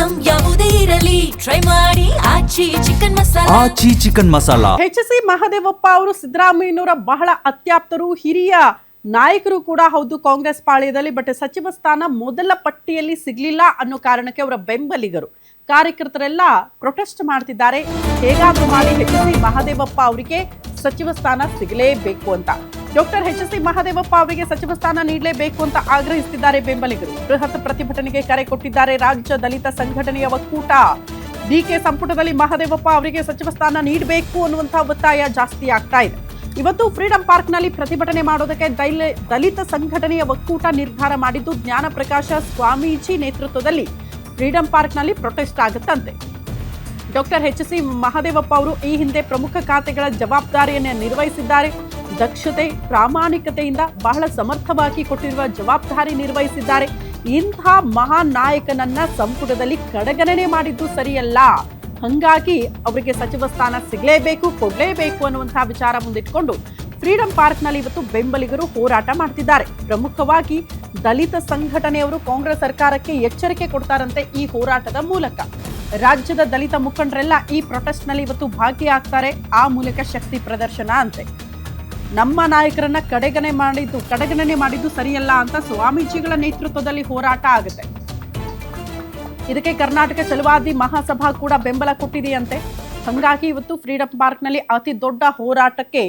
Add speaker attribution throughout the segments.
Speaker 1: Item ಯಾವುದೇ ಇರಲಿ try ಮಾಡಿ ಆಚಿ ಚಿಕನ್ ಮಸಾಲಾ.
Speaker 2: ಎಚ್.ಸಿ. ಮಹದೇವಪ್ಪ ಅವರು ಸಿದ್ದರಾಮಯ್ಯನವರ ಬಹಳ ಅತ್ಯಾಪ್ತರು, ಹಿರಿಯ ನಾಯಕರು ಕೂಡ ಹೌದು ಕಾಂಗ್ರೆಸ್ ಪಾಳ್ಯದಲ್ಲಿ. ಬಟ್ ಸಚಿವ ಸ್ಥಾನ ಮೊದಲ ಪಟ್ಟಿಯಲ್ಲಿ ಸಿಗ್ಲಿಲ್ಲ ಅನ್ನೋ ಕಾರಣಕ್ಕೆ ಅವರ ಬೆಂಬಲಿಗರು ಕಾರ್ಯಕರ್ತರೆಲ್ಲ ಪ್ರೊಟೆಸ್ಟ್ ಮಾಡ್ತಿದ್ದಾರೆ. ಹೇಗಾದ್ರೂ ಮಾಡಿ ಎಚ್.ಸಿ. ಮಹದೇವಪ್ಪ ಅವರಿಗೆ ಸಚಿವ ಸ್ಥಾನ ಸಿಗಲೇಬೇಕು ಅಂತ. ಡಾಕ್ಟರ್ ಎಚ್.ಸಿ. ಮಹದೇವಪ್ಪ ಅವರಿಗೆ ಸಚಿವ ಸ್ಥಾನ ನೀಡಲೇಬೇಕು ಅಂತ ಆಗ್ರಹಿಸುತ್ತಿದ್ದಾರೆ ಬೆಂಬಲಿಗರು. ಬೃಹತ್ ಪ್ರತಿಭಟನೆಗೆ ಕರೆ ಕೊಟ್ಟಿದ್ದಾರೆ ರಾಜ್ಯ ದಲಿತ ಸಂಘಟನೆಯ ಒಕ್ಕೂಟ. ಡಿಕೆ ಸಂಪುಟದಲ್ಲಿ ಮಹದೇವಪ್ಪ ಅವರಿಗೆ ಸಚಿವ ಸ್ಥಾನ ನೀಡಬೇಕು ಅನ್ನುವಂತಹ ಒತ್ತಾಯ ಜಾಸ್ತಿ ಆಗ್ತಾ ಇದೆ. ಇವತ್ತು ಫ್ರೀಡಂ ಪಾರ್ಕ್ ನಲ್ಲಿ ಪ್ರತಿಭಟನೆ ಮಾಡೋದಕ್ಕೆ ದಲಿತ ಸಂಘಟನೆಯ ಒಕ್ಕೂಟ ನಿರ್ಧಾರ ಮಾಡಿದ್ದು, ಜ್ಞಾನ ಪ್ರಕಾಶ ಸ್ವಾಮೀಜಿ ನೇತೃತ್ವದಲ್ಲಿ ಫ್ರೀಡಂ ಪಾರ್ಕ್ ನಲ್ಲಿ ಪ್ರೊಟೆಸ್ಟ್ ಆಗುತ್ತಂತೆ. ಡಾಕ್ಟರ್ ಎಚ್.ಸಿ. ಮಹದೇವಪ್ಪ ಅವರು ಈ ಹಿಂದೆ ಪ್ರಮುಖ ಖಾತೆಗಳ ಜವಾಬ್ದಾರಿಯನ್ನು ನಿರ್ವಹಿಸಿದ್ದಾರೆ. ದಕ್ಷತೆ, ಪ್ರಾಮಾಣಿಕತೆಯಿಂದ ಬಹಳ ಸಮರ್ಥವಾಗಿ ಕೊಟ್ಟಿರುವ ಜವಾಬ್ದಾರಿ ನಿರ್ವಹಿಸಿದ್ದಾರೆ. ಇಂಥ ಮಹಾನ್ ನಾಯಕನನ್ನ ಸಂಪುಟದಲ್ಲಿ ಕಡೆಗಣನೆ ಮಾಡಿದ್ದು ಸರಿಯಲ್ಲ. ಹಂಗಾಗಿ ಅವರಿಗೆ ಸಚಿವ ಸ್ಥಾನ ಸಿಗಲೇಬೇಕು, ಕೊಡಲೇಬೇಕು ಅನ್ನುವಂತಹ ವಿಚಾರ ಮುಂದಿಟ್ಕೊಂಡು ಫ್ರೀಡಂ ಪಾರ್ಕ್ ನಲ್ಲಿ ಇವತ್ತು ಬೆಂಬಲಿಗರು ಹೋರಾಟ ಮಾಡ್ತಿದ್ದಾರೆ. ಪ್ರಮುಖವಾಗಿ ದಲಿತ ಸಂಘಟನೆಯವರು ಕಾಂಗ್ರೆಸ್ ಸರ್ಕಾರಕ್ಕೆ ಎಚ್ಚರಿಕೆ ಕೊಡ್ತಾರಂತೆ ಈ ಹೋರಾಟದ ಮೂಲಕ. ರಾಜ್ಯದ ದಲಿತ ಮುಖಂಡರೆಲ್ಲ ಈ ಪ್ರೊಟೆಸ್ಟ್ ನಲ್ಲಿ ಇವತ್ತು ಭಾಗಿಯಾಗ್ತಾರೆ. ಆ ಮೂಲಕ ಶಕ್ತಿ ಪ್ರದರ್ಶನ ಅಂತೆ. ನಮ್ಮ ನಾಯಕರನ್ನ ಕಡೆಗಣನೆ ಮಾಡಿದ್ದು ಸರಿಯಲ್ಲ ಅಂತ ಸ್ವಾಮೀಜಿಗಳ ನೇತೃತ್ವದಲ್ಲಿ ಹೋರಾಟ ಆಗುತ್ತೆ. ಇದಕ್ಕೆ ಕರ್ನಾಟಕ ಛಲವಾದಿ ಮಹಾಸಭಾ ಕೂಡ ಬೆಂಬಲ ಕೊಟ್ಟಿದೆಯಂತೆ. ಹಂಗಾಗಿ ಇವತ್ತು ಫ್ರೀಡಂ ಪಾರ್ಕ್ ನಲ್ಲಿ ಅತಿ ದೊಡ್ಡ ಹೋರಾಟಕ್ಕೆ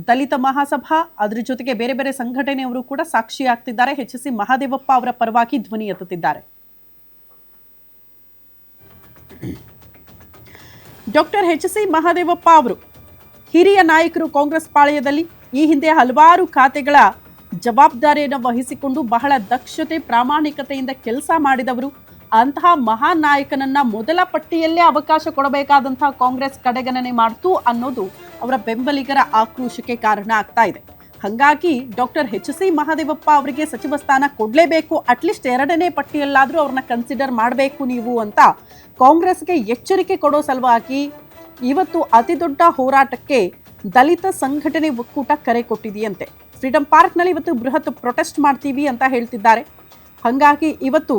Speaker 2: ದಲಿತ ಮಹಾಸಭಾ, ಅದರ ಜೊತೆಗೆ ಬೇರೆ ಬೇರೆ ಸಂಘಟನೆಯವರು ಕೂಡ ಸಾಕ್ಷಿಯಾಗ್ತಿದ್ದಾರೆ. ಎಚ್.ಸಿ. ಮಹದೇವಪ್ಪ ಅವರ ಪರವಾಗಿ ಧ್ವನಿ ಎತ್ತುತ್ತಿದ್ದಾರೆ. ಡಾಕ್ಟರ್ ಎಚ್.ಸಿ. ಮಹದೇವಪ್ಪ ಅವರು ಹಿರಿಯ ನಾಯಕರು ಕಾಂಗ್ರೆಸ್ ಪಾಳ್ಯದಲ್ಲಿ. ಈ ಹಿಂದೆ ಹಲವಾರು ಖಾತೆಗಳ ಜವಾಬ್ದಾರಿಯನ್ನು ವಹಿಸಿಕೊಂಡು ಬಹಳ ದಕ್ಷತೆ, ಪ್ರಾಮಾಣಿಕತೆಯಿಂದ ಕೆಲಸ ಮಾಡಿದವರು. ಅಂತಹ ಮಹಾನ್ ನಾಯಕನನ್ನ ಮೊದಲ ಪಟ್ಟಿಯಲ್ಲೇ ಅವಕಾಶ ಕೊಡಬೇಕಾದಂತಹ ಕಾಂಗ್ರೆಸ್ ಕಡೆಗಣನೆ ಮಾಡ್ತು ಅನ್ನೋದು ಅವರ ಬೆಂಬಲಿಗರ ಆಕ್ರೋಶಕ್ಕೆ ಕಾರಣ ಆಗ್ತಾ ಇದೆ. ಹಾಗಾಗಿ ಡಾಕ್ಟರ್ ಎಚ್.ಸಿ. ಮಹದೇವಪ್ಪ ಅವರಿಗೆ ಸಚಿವ ಸ್ಥಾನ ಕೊಡಲೇಬೇಕು, ಅಟ್ಲೀಸ್ಟ್ 2ನೇ ಪಟ್ಟಿಯಲ್ಲಾದರೂ ಅವ್ರನ್ನ ಕನ್ಸಿಡರ್ ಮಾಡಬೇಕು ನೀವು ಅಂತ ಕಾಂಗ್ರೆಸ್ಗೆ ಎಚ್ಚರಿಕೆ ಕೊಡೋ ಸಲುವಾಗಿ ಇವತ್ತು ಅತಿ ದೊಡ್ಡ ಹೋರಾಟಕ್ಕೆ ದಲಿತ ಸಂಘಟನೆ ಒಕ್ಕೂಟ ಕರೆ ಕೊಟ್ಟಿದೆಯಂತೆ. ಫ್ರೀಡಂ ಪಾರ್ಕ್ನಲ್ಲಿ ಇವತ್ತು ಬೃಹತ್ ಪ್ರೊಟೆಸ್ಟ್ ಮಾಡ್ತೀವಿ ಅಂತ ಹೇಳ್ತಿದ್ದಾರೆ. ಹಾಗಾಗಿ ಇವತ್ತು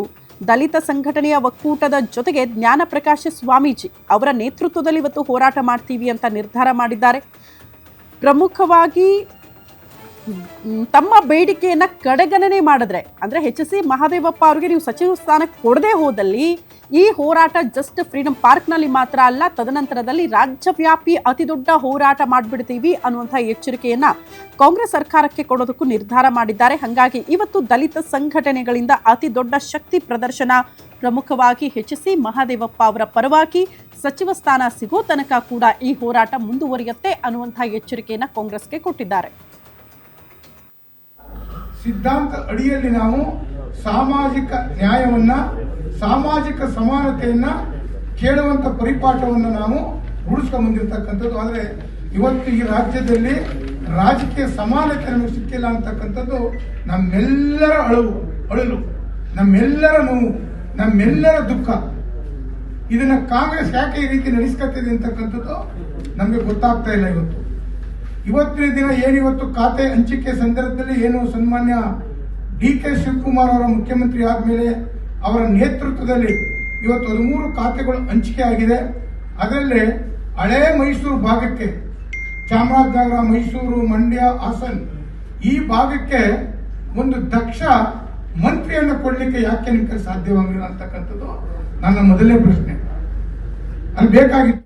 Speaker 2: ದಲಿತ ಸಂಘಟನೆಯ ಒಕ್ಕೂಟದ ಜೊತೆಗೆ ಜ್ಞಾನ ಪ್ರಕಾಶ ಸ್ವಾಮೀಜಿ ಅವರ ನೇತೃತ್ವದಲ್ಲಿ ಇವತ್ತು ಹೋರಾಟ ಮಾಡ್ತೀವಿ ಅಂತ ನಿರ್ಧಾರ ಮಾಡಿದ್ದಾರೆ. ಪ್ರಮುಖವಾಗಿ ತಮ್ಮ ಬೇಡಿಕೆಯನ್ನ ಕಡೆಗಣನೆ ಮಾಡಿದ್ರೆ, ಅಂದ್ರೆ ಎಚ್.ಸಿ. ಮಹದೇವಪ್ಪ ಅವರಿಗೆ ನೀವು ಸಚಿವ ಸ್ಥಾನ ಕೊಡದೆ ಹೋದಲ್ಲಿ ಈ ಹೋರಾಟ ಜಸ್ಟ್ ಫ್ರೀಡಂ ಪಾರ್ಕ್ನಲ್ಲಿ ಮಾತ್ರ ಅಲ್ಲ, ತದನಂತರದಲ್ಲಿ ರಾಜ್ಯವ್ಯಾಪಿ ಅತಿ ದೊಡ್ಡ ಹೋರಾಟ ಮಾಡಿಬಿಡ್ತೀವಿ ಅನ್ನುವಂಥ ಎಚ್ಚರಿಕೆಯನ್ನ ಕಾಂಗ್ರೆಸ್ ಸರ್ಕಾರಕ್ಕೆ ಕೊಡೋದಕ್ಕೂ ನಿರ್ಧಾರ ಮಾಡಿದ್ದಾರೆ. ಹಾಗಾಗಿ ಇವತ್ತು ದಲಿತ ಸಂಘಟನೆಗಳಿಂದ ಅತಿ ದೊಡ್ಡ ಶಕ್ತಿ ಪ್ರದರ್ಶನ. ಪ್ರಮುಖವಾಗಿ ಎಚ್.ಸಿ. ಮಹದೇವಪ್ಪ ಅವರ ಪರವಾಗಿ ಸಚಿವ ಸ್ಥಾನ ಸಿಗೋ ತನಕ ಕೂಡ ಈ ಹೋರಾಟ ಮುಂದುವರಿಯುತ್ತೆ ಅನ್ನುವಂಥ ಎಚ್ಚರಿಕೆಯನ್ನ ಕಾಂಗ್ರೆಸ್ಗೆ ಕೊಟ್ಟಿದ್ದಾರೆ.
Speaker 3: ಸಿದ್ಧಾಂತ ಅಡಿಯಲ್ಲಿ ನಾವು ಸಾಮಾಜಿಕ ನ್ಯಾಯವನ್ನ, ಸಾಮಾಜಿಕ ಸಮಾನತೆಯನ್ನ ಕೇಳುವಂತ ಪರಿಪಾಠವನ್ನು ನಾವು ರೂಢಿಸ್ಕೊಂಡು ಬಂದಿರತಕ್ಕಂಥದ್ದು. ಆದರೆ ಇವತ್ತು ಈ ರಾಜ್ಯದಲ್ಲಿ ರಾಜಕೀಯ ಸಮಾನತೆ ನಮಗೆ ಸಿಕ್ಕಿಲ್ಲ ಅಂತಕ್ಕಂಥದ್ದು ನಮ್ಮೆಲ್ಲರ ಅಳಲು, ನಮ್ಮೆಲ್ಲರ ನೋವು, ನಮ್ಮೆಲ್ಲರ ದುಃಖ. ಇದನ್ನ ಕಾಂಗ್ರೆಸ್ ಯಾಕೆ ಈ ರೀತಿ ನಡೆಸ್ಕೊತಿದೆ ಅಂತಕ್ಕಂಥದ್ದು ನಮಗೆ ಗೊತ್ತಾಗ್ತಾ ಇಲ್ಲ. ಇವತ್ತಿನ ದಿನ ಏನಿವತ್ತು ಖಾತೆ ಹಂಚಿಕೆ ಸಂದರ್ಭದಲ್ಲಿ ಏನು ಸನ್ಮಾನ್ಯ ಡಿ.ಕೆ. ಶಿವಕುಮಾರ್ ಅವರ ಮುಖ್ಯಮಂತ್ರಿ ಆದ್ಮೇಲೆ ಅವರ ನೇತೃತ್ವದಲ್ಲಿ ಇವತ್ತು 13 ಖಾತೆಗಳು ಹಂಚಿಕೆ ಆಗಿದೆ. ಅದರಲ್ಲಿ ಹಳೇ ಮೈಸೂರು ಭಾಗಕ್ಕೆ, ಚಾಮರಾಜನಗರ, ಮೈಸೂರು, ಮಂಡ್ಯ, ಹಾಸನ್ ಈ ಭಾಗಕ್ಕೆ ಒಂದು ದಕ್ಷ ಮಂತ್ರಿಯನ್ನು ಕೊಡ್ಲಿಕ್ಕೆ ಯಾಕೆ ನಿಮಗೆ ಸಾಧ್ಯವಾಗಿಲ್ಲ ಅಂತಕ್ಕಂಥದ್ದು ನನ್ನ ಮೊದಲನೇ ಪ್ರಶ್ನೆ. ಅಲ್ಲಿ ಬೇಕಾಗಿತ್ತು